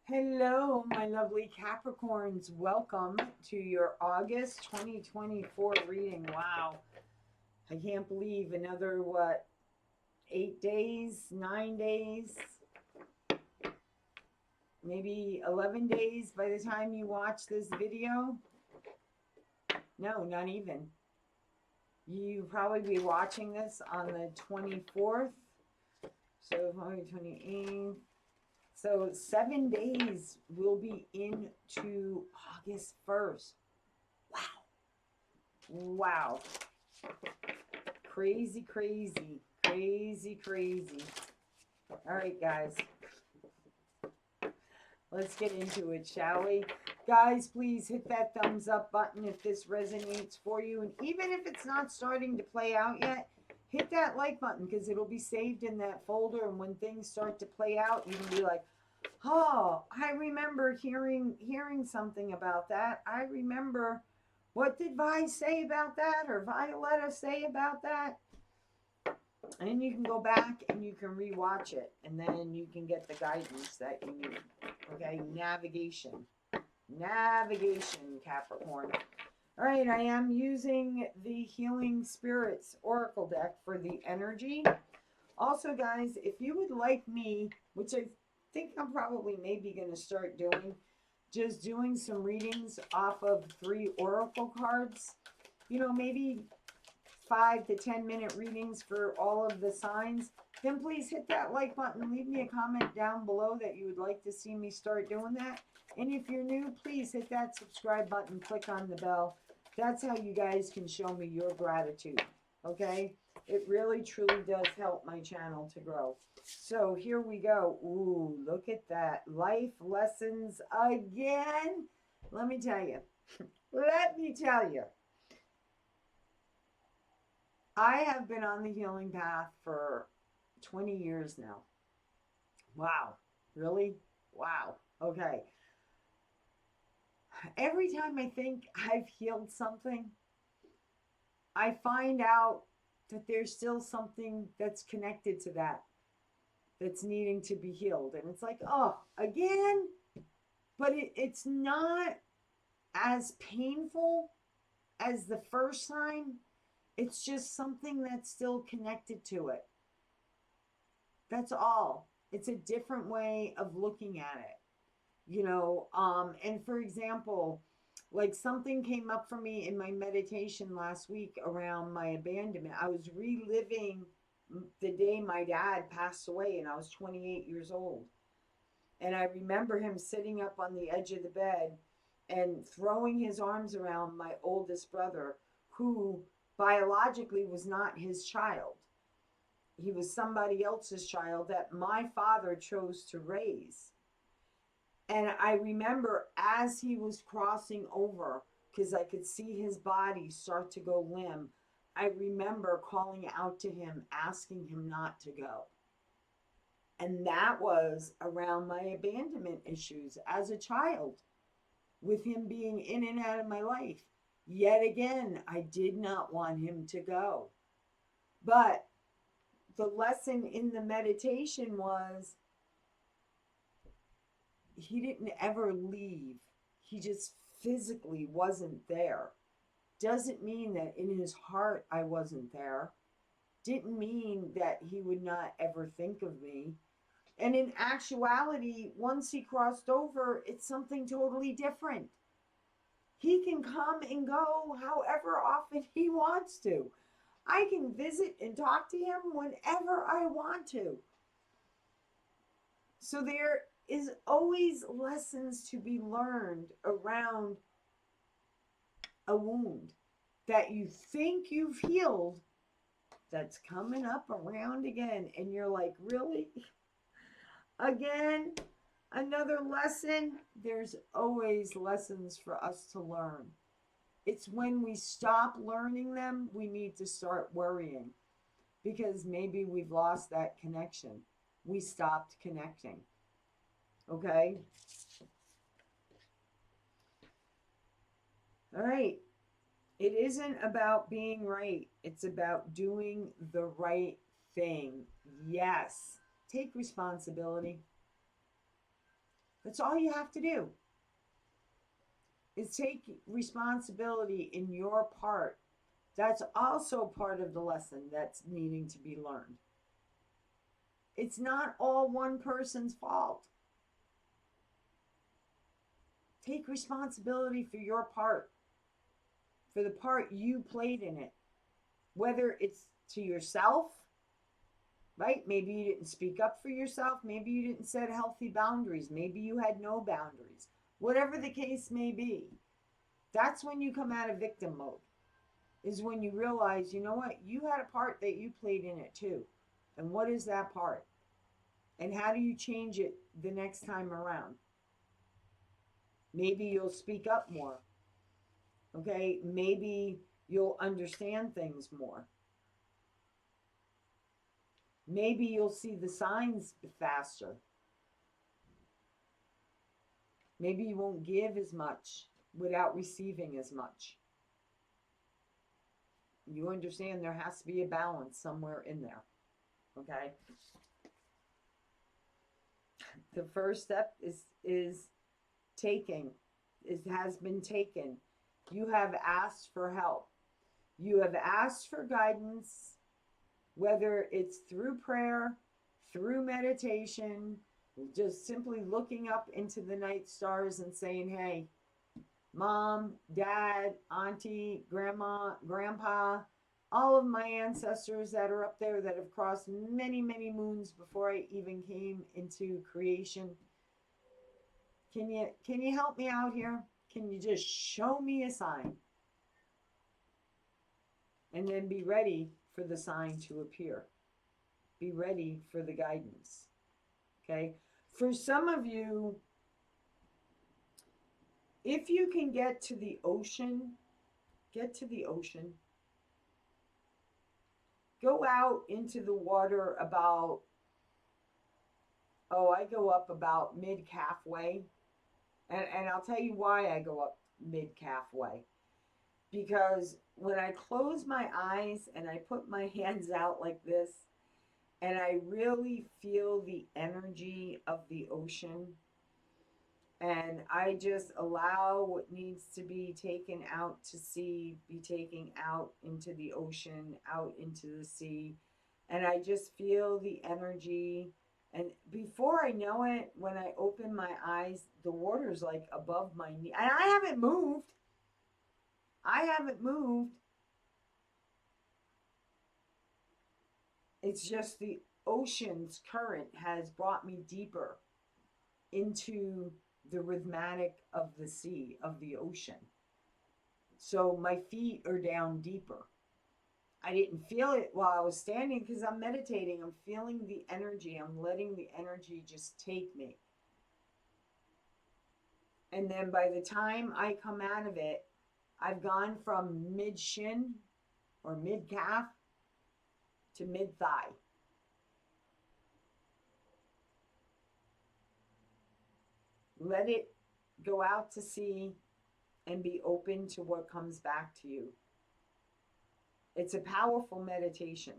Hello, my lovely Capricorns. Welcome to your August 2024 reading. Wow. I can't believe another, 8 days, 9 days, maybe 11 days by the time you watch this video. No, not even. You probably be watching this on the 24th. So, probably 28th. So, 7 days will be into August 1st. Wow. Wow. Crazy, crazy, crazy, crazy. All right, guys, let's get into it, shall we? Guys, please hit that thumbs up button if this resonates for you. And even if it's not starting to play out yet, hit that like button because it'll be saved in that folder. And when things start to play out, you can be like, oh, I remember hearing something about that. I remember, what did Vi say about that, or Violetta say about that? And you can go back and you can rewatch it, and then you can get the guidance that you need. Okay, navigation, Capricorn. All right, I am using the Healing Spirits Oracle deck for the energy. Also, guys, if you would like me, which I think I'm probably maybe going to start doing, just doing some readings off of 3 oracle cards, maybe 5 to 10 minute readings for all of the signs, then please hit that like button. Leave me a comment down below that you would like to see me start doing that. And if you're new, please hit that subscribe button, click on the bell. That's how you guys can show me your gratitude. Okay? It really, truly does help my channel to grow. So here we go. Ooh, look at that. Life lessons again. Let me tell you. Let me tell you. I have been on the healing path for 20 years now. Wow. Really? Wow. Okay. Every time I think I've healed something, I find out that there's still something that's connected to that that's needing to be healed. And it's like, oh, again? But it's not as painful as the first time. It's just something that's still connected to it. That's all. It's a different way of looking at it. And for example, like something came up for me in my meditation last week around my abandonment. I was reliving the day my dad passed away, and I was 28 years old. And I remember him sitting up on the edge of the bed and throwing his arms around my oldest brother, who biologically was not his child. He was somebody else's child that my father chose to raise. And I remember as he was crossing over, because I could see his body start to go limp, I remember calling out to him, asking him not to go. And that was around my abandonment issues as a child, with him being in and out of my life. Yet again, I did not want him to go. But the lesson in the meditation was he didn't ever leave. He just physically wasn't there. Doesn't mean that in his heart I wasn't there. Didn't mean that he would not ever think of me. And in actuality, once he crossed over, it's something totally different. He can come and go however often he wants to. I can visit and talk to him whenever I want to. So there is always lessons to be learned around a wound that you think you've healed that's coming up around again. And you're like, really? Again? Another lesson? There's always lessons for us to learn. It's when we stop learning them, we need to start worrying, because maybe we've lost that connection. We stopped connecting. Okay? All right. It isn't about being right, it's about doing the right thing. Yes. Take responsibility. That's all you have to do, is take responsibility in your part. That's also part of the lesson that's needing to be learned. It's not all one person's fault. Take responsibility for your part, for the part you played in it, whether it's to yourself, right? Maybe you didn't speak up for yourself. Maybe you didn't set healthy boundaries. Maybe you had no boundaries. Whatever the case may be, that's when you come out of victim mode, is when you realize, you know what, you had a part that you played in it too. And what is that part? And how do you change it the next time around? Maybe you'll speak up more. Okay? Maybe you'll understand things more. Maybe you'll see the signs faster. Maybe you won't give as much without receiving as much. You understand there has to be a balance somewhere in there. Okay? The first step is taking. It has been taken. You have asked for help. You have asked for guidance, whether it's through prayer, through meditation, just simply looking up into the night stars and saying, hey, mom, dad, auntie, grandma, grandpa, all of my ancestors that are up there that have crossed many, many moons before I even came into creation. Can you help me out here? Can you just show me a sign? And then be ready for the sign to appear. Be ready for the guidance. Okay? For some of you, if you can get to the ocean, get to the ocean. Go out into the water about, I go up about mid-calf way. And I'll tell you why I go up mid-calf way. Because when I close my eyes and I put my hands out like this, and I really feel the energy of the ocean, and I just allow what needs to be taken out to sea, be taken out into the ocean, out into the sea. And I just feel the energy. And before I know it, when I open my eyes, the water's like above my knee. And I haven't moved. It's just the ocean's current has brought me deeper into the rhythmic of the sea, of the ocean. So my feet are down deeper. I didn't feel it while I was standing because I'm meditating. I'm feeling the energy. I'm letting the energy just take me. And then by the time I come out of it, I've gone from mid-shin or mid-calf to mid-thigh. Let it go out to sea and be open to what comes back to you. It's a powerful meditation.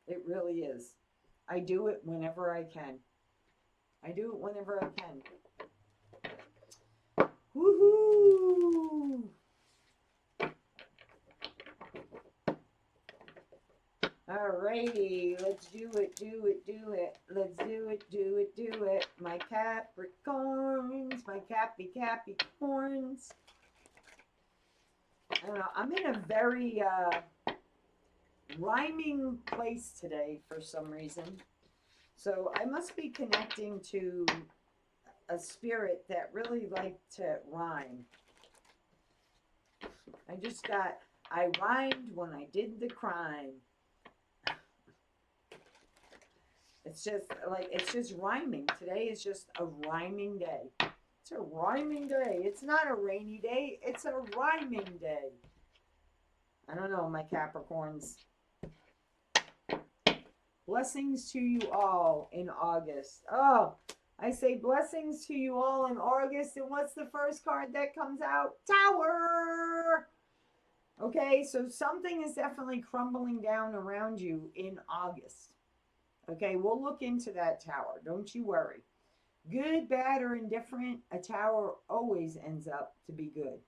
It really is. I do it whenever I can. Woohoo! Alrighty, let's do it. Let's do it. My Capricorns, my Capricorns. I don't know, I'm in a very rhyming place today for some reason. So I must be connecting to a spirit that really liked to rhyme. I rhymed when I did the crime. It's just rhyming. Today is just a rhyming day. It's a rhyming day. It's not a rainy day. It's a rhyming day. I don't know, my Capricorns. Blessings to you all in August. Oh, I say blessings to you all in August. And what's the first card that comes out? Tower. Okay, so something is definitely crumbling down around you in August. Okay, we'll look into that tower. Don't you worry. Good, bad, or indifferent, a tower always ends up to be good.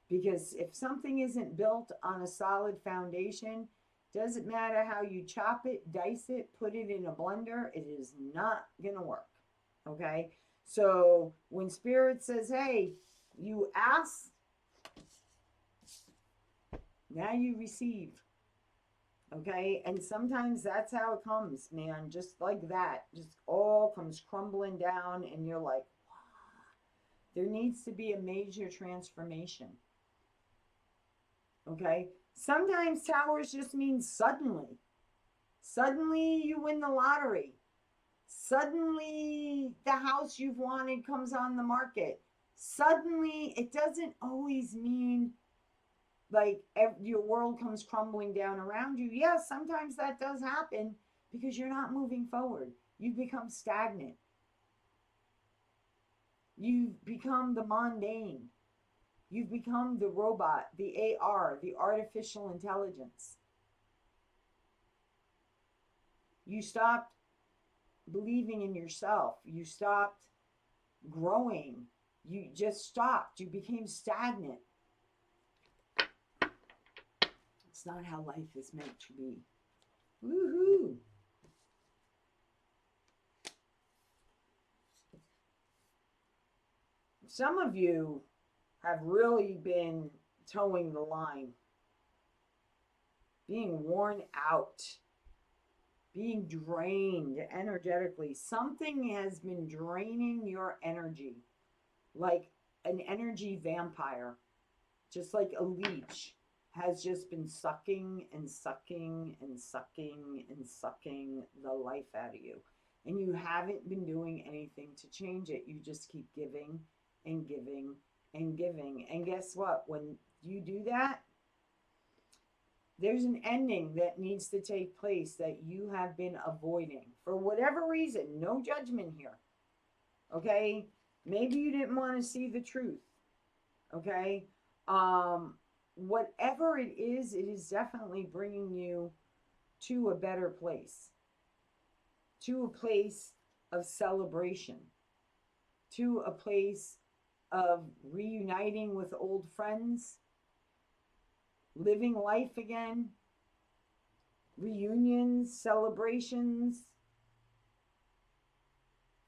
Because if something isn't built on a solid foundation, doesn't matter how you chop it, dice it, put it in a blender, it is not going to work. Okay? So when Spirit says, hey, you ask, now you receive. Okay? And sometimes that's how it comes, man. Just like that. Just all comes crumbling down, and you're like, wow. There needs to be a major transformation. Okay? Sometimes towers just mean suddenly. Suddenly you win the lottery. Suddenly the house you've wanted comes on the market. Suddenly, it doesn't always mean like your world comes crumbling down around you. Yes, sometimes that does happen because you're not moving forward. You become stagnant. You've become the mundane. You've become the robot, the AR, the artificial intelligence. You stopped believing in yourself. You stopped growing. You just stopped. You became stagnant. It's not how life is meant to be. Woohoo! Some of you have really been towing the line, being worn out, being drained energetically. Something has been draining your energy like an energy vampire, just like a leech has just been sucking and sucking and sucking and sucking the life out of you. And you haven't been doing anything to change it. You just keep giving and giving and giving. And guess what? When you do that, there's an ending that needs to take place that you have been avoiding for whatever reason. No judgment here. Okay? Maybe you didn't want to see the truth. Okay? Whatever it is definitely bringing you to a better place, to a place of celebration, to a place of reuniting with old friends, living life again, reunions, celebrations,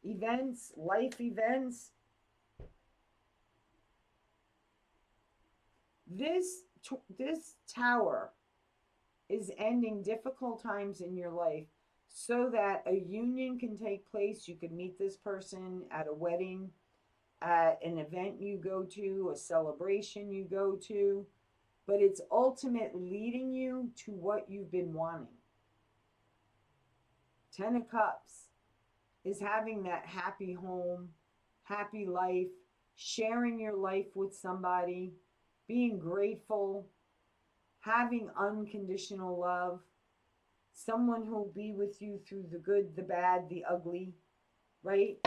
events, life events. This tower is ending difficult times in your life so that a union can take place. You could meet this person at a wedding, at an event you go to, a celebration you go to, but it's ultimately leading you to what you've been wanting. Ten of Cups is having that happy home, happy life, sharing your life with somebody, being grateful, having unconditional love, someone who'll be with you through the good, the bad, the ugly, right?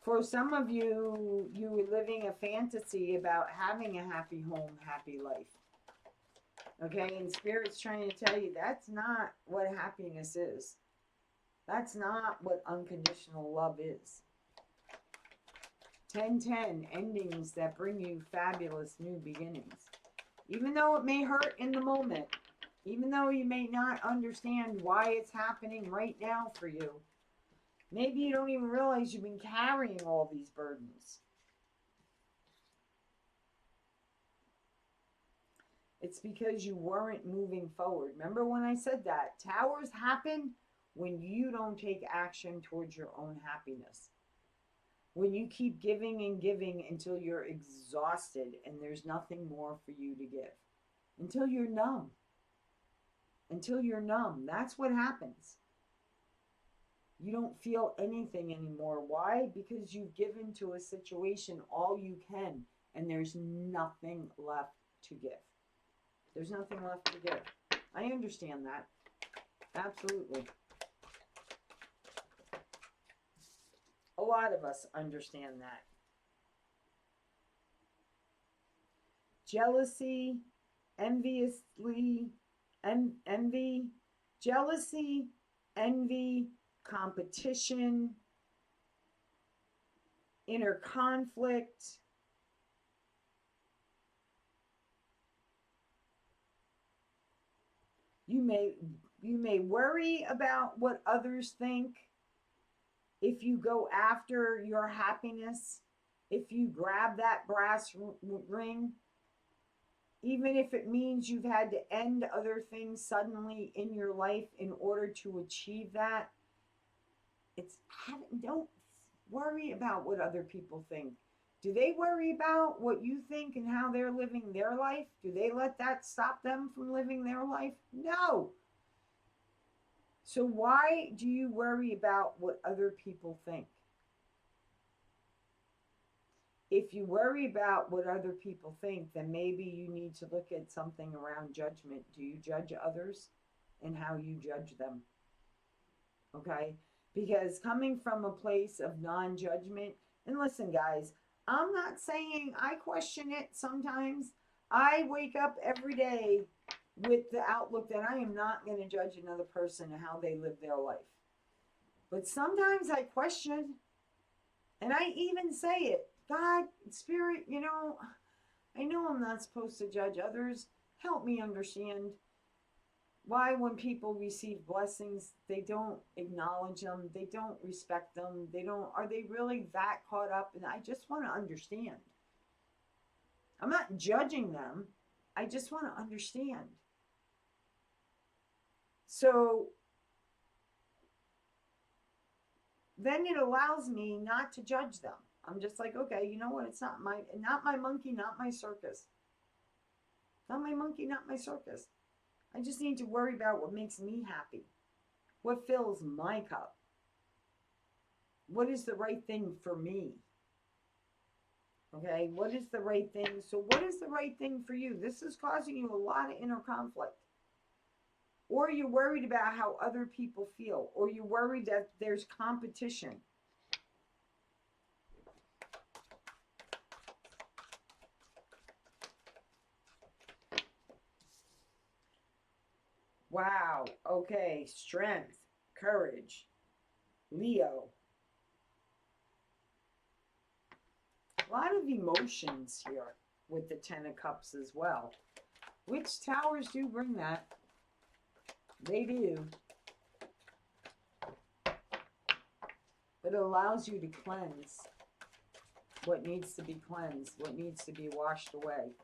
For some of you, you were living a fantasy about having a happy home, happy life. Okay, and Spirit's trying to tell you that's not what happiness is. That's not what unconditional love is. 10-10, endings that bring you fabulous new beginnings. Even though it may hurt in the moment, even though you may not understand why it's happening right now for you, maybe you don't even realize you've been carrying all these burdens. It's because you weren't moving forward. Remember when I said that? Towers happen when you don't take action towards your own happiness. When you keep giving and giving until you're exhausted and there's nothing more for you to give. Until you're numb. Until you're numb. That's what happens. You don't feel anything anymore. Why? Because you've given to a situation all you can and there's nothing left to give. There's nothing left to give. I understand that. Absolutely. A lot of us understand that. Jealousy, envy, Jealousy, envy, competition, inner conflict. You may worry about what others think if you go after your happiness, if you grab that brass ring, even if it means you've had to end other things suddenly in your life in order to achieve that. Don't worry about what other people think. Do they worry about what you think and how they're living their life? Do they let that stop them from living their life? No. So why do you worry about what other people think? If you worry about what other people think, then maybe you need to look at something around judgment. Do you judge others and how you judge them? Okay? Because coming from a place of non-judgment, and listen, guys, I'm not saying I question it sometimes. I wake up every day with the outlook that I am not going to judge another person and how they live their life. But sometimes I question, and I even say it, God, Spirit, I know I'm not supposed to judge others. Help me understand why when people receive blessings, they don't acknowledge them, they don't respect them, are they really that caught up? And I just want to understand. I'm not judging them. I just want to understand. So then it allows me not to judge them. I'm just like, okay, you know what? It's not my monkey, not my circus. Not my monkey, not my circus. I just need to worry about what makes me happy. What fills my cup? What is the right thing for me? Okay, what is the right thing? So what is the right thing for you? This is causing you a lot of inner conflict. Or you're worried about how other people feel. Or you're worried that there's competition. Wow. Okay. Strength, courage, Leo. A lot of emotions here with the Ten of Cups as well. Which towers do bring that? They do. But it allows you to cleanse what needs to be cleansed, what needs to be washed away.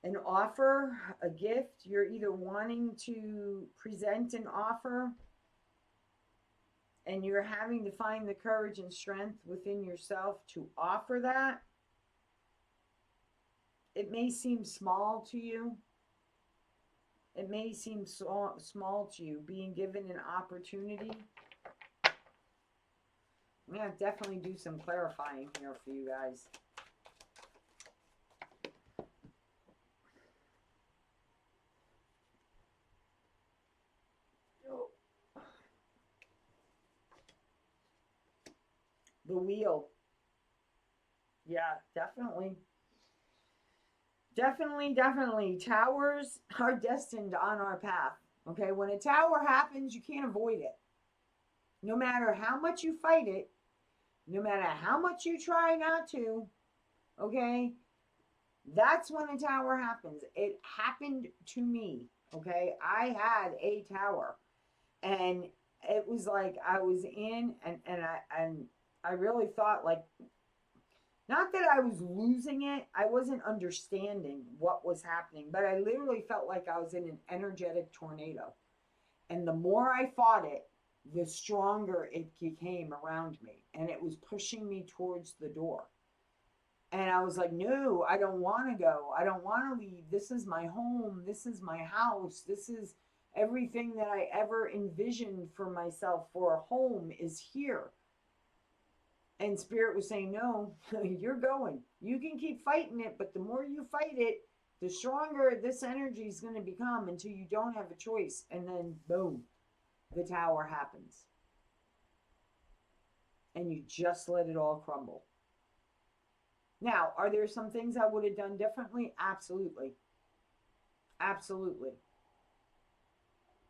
An offer, a gift, you're either wanting to present an offer and you're having to find the courage and strength within yourself to offer that. It may seem small to you. It may seem small to you, being given an opportunity. I'm going to definitely do some clarifying here for you guys. The wheel. Yeah, definitely. Definitely. Towers are destined on our path. Okay, when a tower happens, you can't avoid it. No matter how much you fight it, no matter how much you try not to, okay, that's when a tower happens. It happened to me, okay? I had a tower, and it was like I was in, and I really thought, like, not that I was losing it, I wasn't understanding what was happening, but I literally felt like I was in an energetic tornado. And the more I fought it, the stronger it became around me. And it was pushing me towards the door. And I was like, no, I don't want to go. I don't want to leave. This is my home. This is my house. This is everything that I ever envisioned for myself for a home is here. And Spirit was saying, no, you're going. You can keep fighting it, but the more you fight it, the stronger this energy is going to become until you don't have a choice. And then, boom, the tower happens. And you just let it all crumble. Now, are there some things I would have done differently? Absolutely. Absolutely.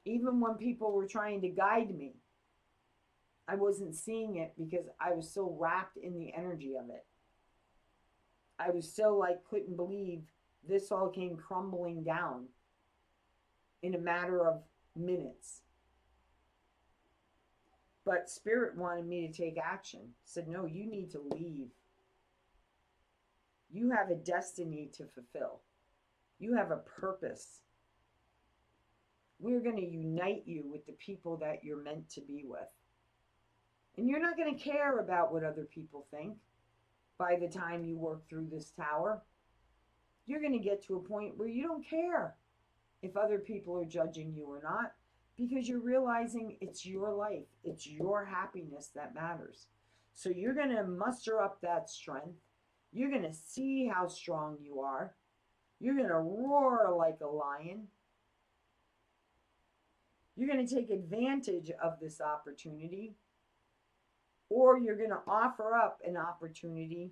Even when people were trying to guide me, I wasn't seeing it because I was so wrapped in the energy of it. I was still like, couldn't believe this all came crumbling down in a matter of minutes. But Spirit wanted me to take action. Said, no, you need to leave. You have a destiny to fulfill. You have a purpose. We're going to unite you with the people that you're meant to be with. And you're not going to care about what other people think by the time you work through this tower. You're going to get to a point where you don't care if other people are judging you or not, because you're realizing it's your life, it's your happiness that matters. So you're going to muster up that strength. You're going to see how strong you are. You're going to roar like a lion. You're going to take advantage of this opportunity, or you're going to offer up an opportunity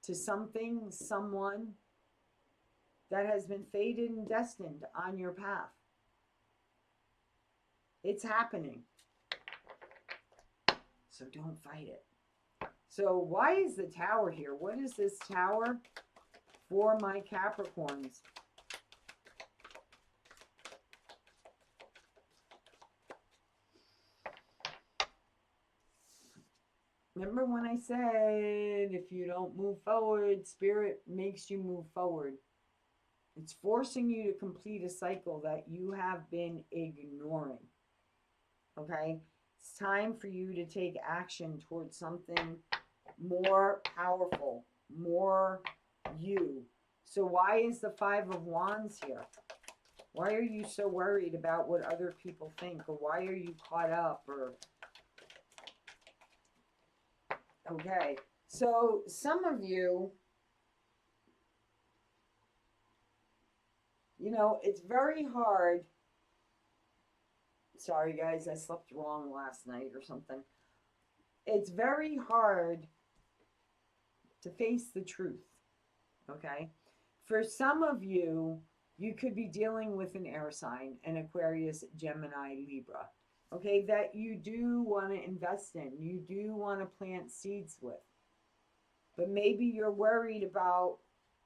to something, someone that has been fated and destined on your path. It's happening. So don't fight it. So why is the tower here? What is this tower for my Capricorns? Remember when I said, if you don't move forward, Spirit makes you move forward. It's forcing you to complete a cycle that you have been ignoring. Okay? It's time for you to take action towards something more powerful, more you. So why is the Five of Wands here? Why are you so worried about what other people think? Or why are you caught up? Or okay, so some of you, you know, it's very hard. Sorry, guys, I slept wrong last night or something. It's very hard to face the truth, okay? For some of you, you could be dealing with an air sign, an Aquarius, Gemini, Libra, okay, that you do want to invest in, you do want to plant seeds with. But maybe you're worried about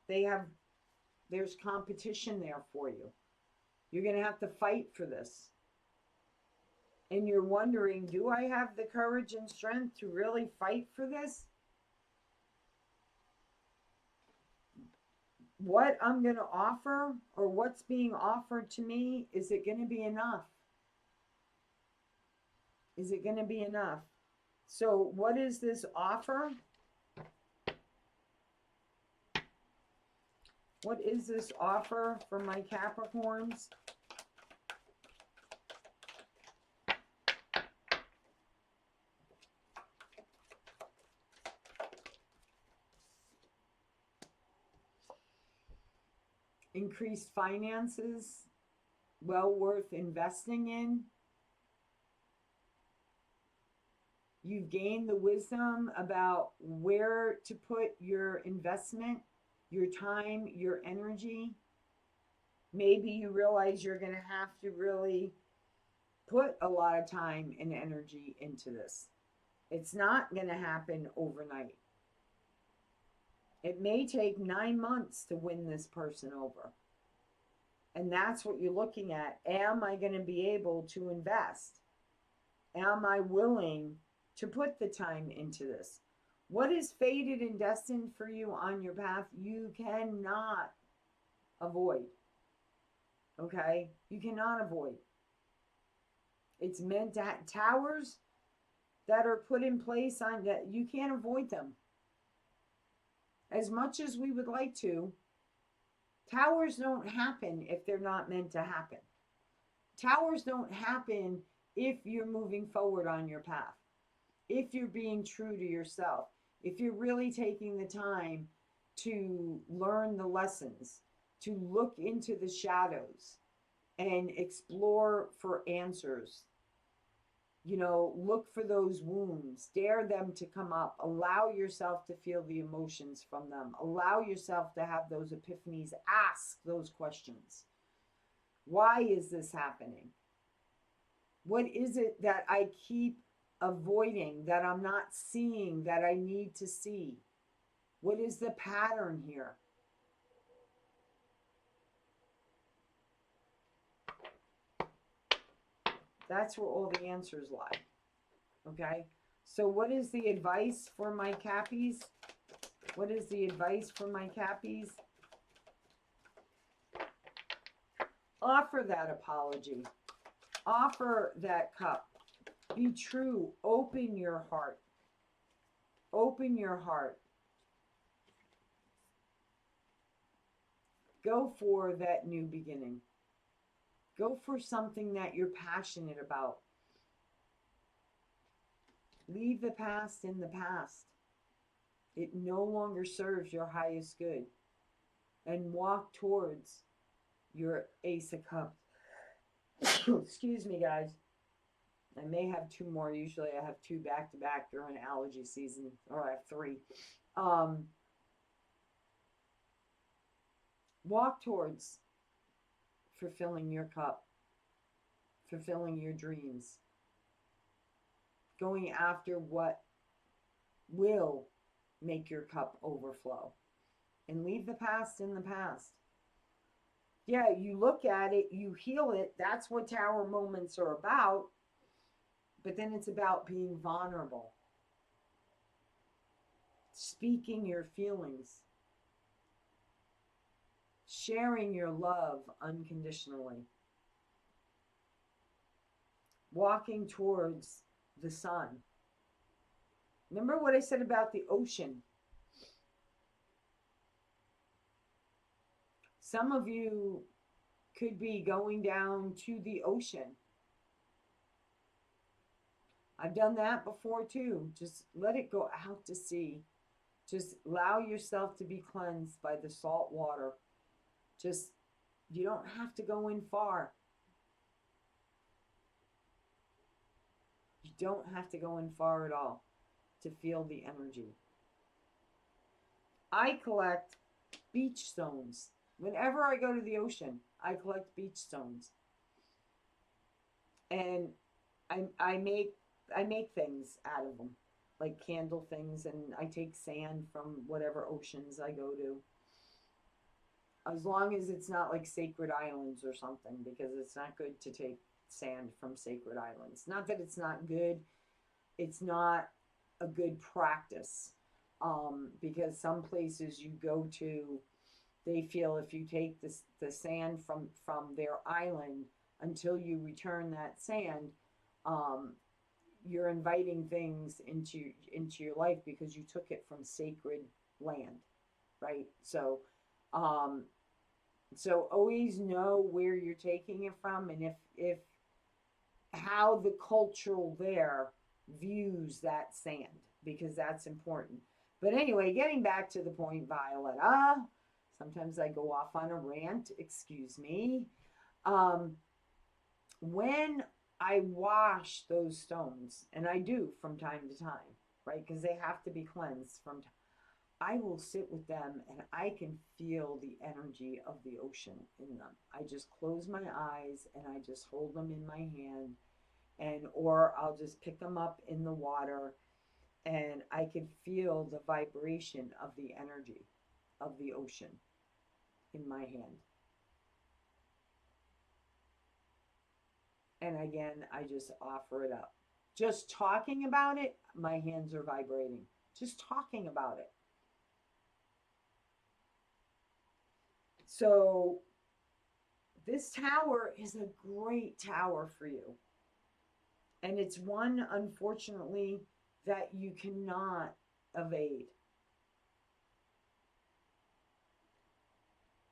there's competition there for you. You're going to have to fight for this. And you're wondering, do I have the courage and strength to really fight for this? What I'm going to offer, or what's being offered to me, is it going to be enough? Is it going to be enough? So what is this offer? What is this offer for my Capricorns? Increased finances, well worth investing in. You've gained the wisdom about where to put your investment, your time, your energy. Maybe you realize you're going to have to really put a lot of time and energy into this. It's not going to happen overnight. It may take 9 months to win this person over. And that's what you're looking at. Am I going to be able to invest? Am I willing to put the time into this? What is fated and destined for you on your path, you cannot avoid. Okay? You cannot avoid. It's meant to have towers that are put in place on that. You can't avoid them. As much as we would like to, towers don't happen if they're not meant to happen. Towers don't happen if you're moving forward on your path, if you're being true to yourself, if you're really taking the time to learn the lessons, to look into the shadows and explore for answers. You know, look for those wounds, dare them to come up, allow yourself to feel the emotions from them, allow yourself to have those epiphanies, ask those questions. Why is this happening? What is it that I keep avoiding, that I'm not seeing, that I need to see? What is the pattern here? That's where all the answers lie. Okay? So, what is the advice for my Cappies? What is the advice for my Cappies? Offer that apology. Offer that cup. Be true. Open your heart. Open your heart. Go for that new beginning. Go for something that you're passionate about. Leave the past in the past. It no longer serves your highest good. And walk towards your Ace of Cups. Excuse me, guys. I may have two more. Usually I have two back to back during allergy season, or I have three. Walk towards fulfilling your cup, fulfilling your dreams, going after what will make your cup overflow, and leave the past in the past. Yeah, you look at it, you heal it. That's what tower moments are about. But then it's about being vulnerable, speaking your feelings, sharing your love unconditionally, walking towards the sun. Remember what I said about the ocean? Some of you could be going down to the ocean. I've done that before too. Just let it go out to sea. Just allow yourself to be cleansed by the salt water. Just, you don't have to go in far. You don't have to go in far at all to feel the energy. I collect beach stones. Whenever I go to the ocean, I collect beach stones. And I make things out of them, like candle things, and I take sand from whatever oceans I go to. As long as it's not like sacred islands or something, because it's not good to take sand from sacred islands. Not that it's not good, it's not a good practice. Because some places you go to, they feel if you take the sand from their island until you return that sand, you're inviting things into your life because you took it from sacred land, right? So always know where you're taking it from, and if how the cultural there views that sand, because that's important. But anyway, getting back to the point, Violetta, sometimes I go off on a rant, excuse me. When I wash those stones, and I do from time to time, right? Because they have to be cleansed from time. I will sit with them and I can feel the energy of the ocean in them. I just close my eyes and I just hold them in my hand, and or I'll just pick them up in the water, and I can feel the vibration of the energy of the ocean in my hand. And again, I just offer it up. Just talking about it, my hands are vibrating. Just talking about it. So this tower is a great tower for you. And it's one, unfortunately, that you cannot evade.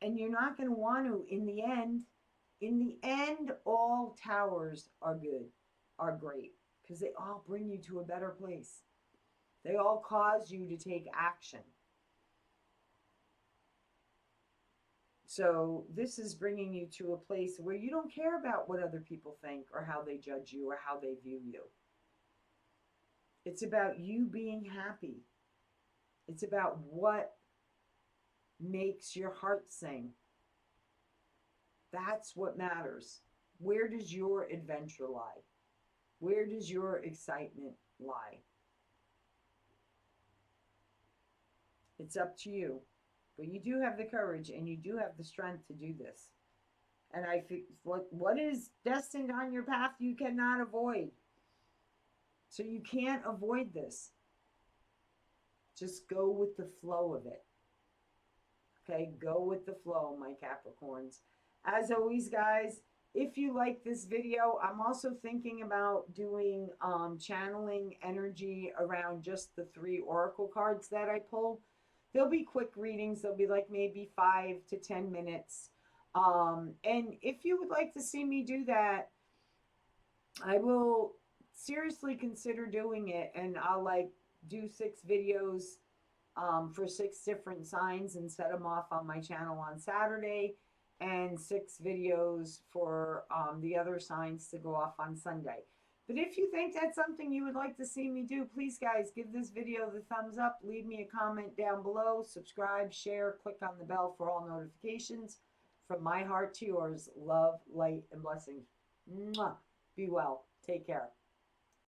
And you're not going to want to in the end. In the end, all towers are good, are great, because they all bring you to a better place. They all cause you to take action. So this is bringing you to a place where you don't care about what other people think or how they judge you or how they view you. It's about you being happy. It's about what makes your heart sing. That's what matters. Where does your adventure lie? Where does your excitement lie? It's up to you. But you do have the courage and you do have the strength to do this. And I think what is destined on your path you cannot avoid. So you can't avoid this. Just go with the flow of it. Okay, go with the flow, my Capricorns. As always, guys, if you like this video, I'm also thinking about doing channeling energy around just the 3 oracle cards that I pulled. They'll be quick readings. They'll be like maybe 5 to 10 minutes. And if you would like to see me do that, I will seriously consider doing it. And I'll like do 6 videos for 6 different signs and set them off on my channel on Saturday, and 6 videos for the other signs to go off on Sunday. But if you think that's something you would like to see me do, please, guys, give this video the thumbs up. Leave me a comment down below. Subscribe, share, click on the bell for all notifications. From my heart to yours, love, light, and blessings. Mwah. Be well. Take care.